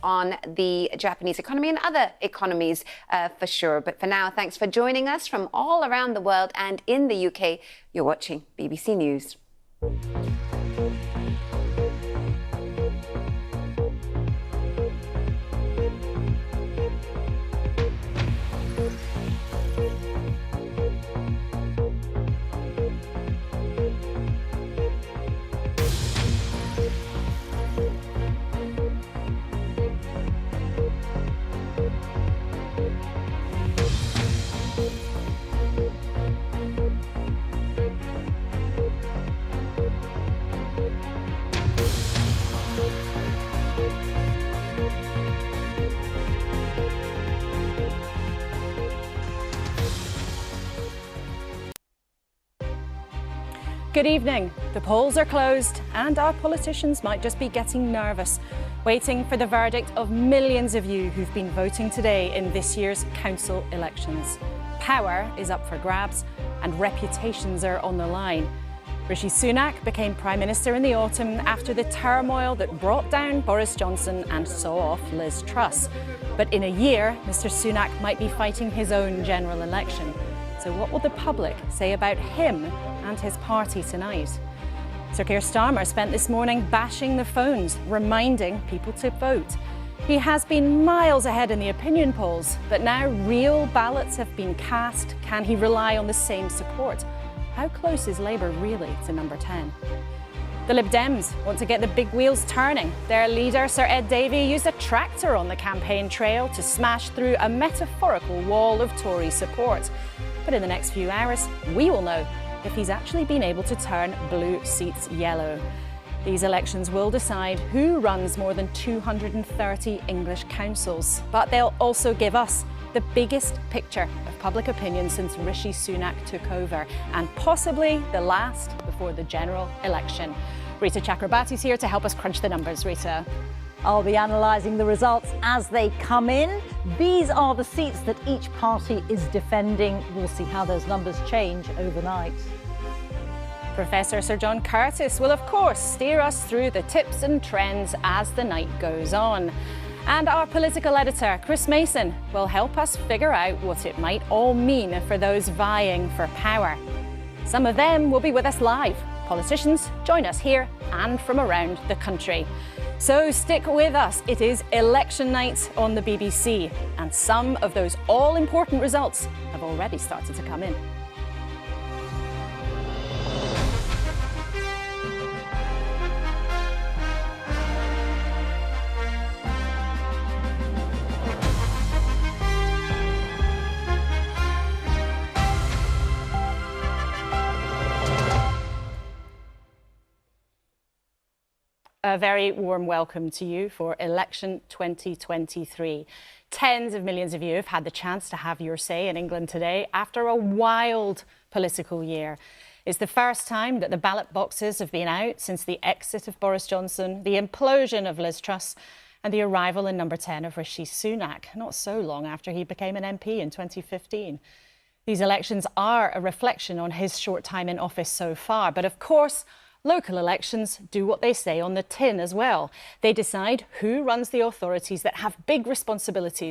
on the Japanese economy and other economies for sure. But for now, thanks for joining us from all around the world and in the UK. You're watching BBC News. Good evening. The polls are closed and our politicians might just be getting nervous, waiting for the verdict of millions of you who've been voting today in this year's council elections. Power is up for grabs and reputations are on the line. Rishi Sunak became Prime Minister in the autumn after the turmoil that brought down Boris Johnson and saw off Liz Truss. But in a year, Mr Sunak might be fighting his own general election. So what will the public say about him and his party tonight? Sir Keir Starmer spent this morning bashing the phones, reminding people to vote. He has been miles ahead in the opinion polls, but now real ballots have been cast. Can he rely on the same support? How close is Labour really to number 10? The Lib Dems want to get the big wheels turning. Their leader, Sir Ed Davey, used a tractor on the campaign trail to smash through a metaphorical wall of Tory support. But in the next few hours, we will know if he's actually been able to turn blue seats yellow. These elections will decide who runs more than 230 English councils. But they'll also give us the biggest picture of public opinion since Rishi Sunak took over, and possibly the last before the general election. Reeta Chakrabarti's here to help us crunch the numbers. Reeta. I'll be analysing the results as they come in. These are the seats that each party is defending. We'll see how those numbers change overnight. Professor Sir John Curtis will, of course, steer us through the tips and trends as the night goes on. And our political editor, Chris Mason, will help us figure out what it might all mean for those vying for power. Some of them will be with us live. Politicians join us here and from around the country. So stick with us. It is election night on the BBC, and some of those all-important results have already started to come in. A very warm welcome to you for election 2023. Tens of millions of you have had the chance to have your say in England today after a wild political year. It's the first time that the ballot boxes have been out since the exit of Boris Johnson, the implosion of Liz Truss and the arrival in number 10 of Rishi Sunak, not so long after he became an MP in 2015. These elections are a reflection on his short time in office so far, but of course, local elections do what they say on the tin as well. They decide who runs the authorities that have big responsibilities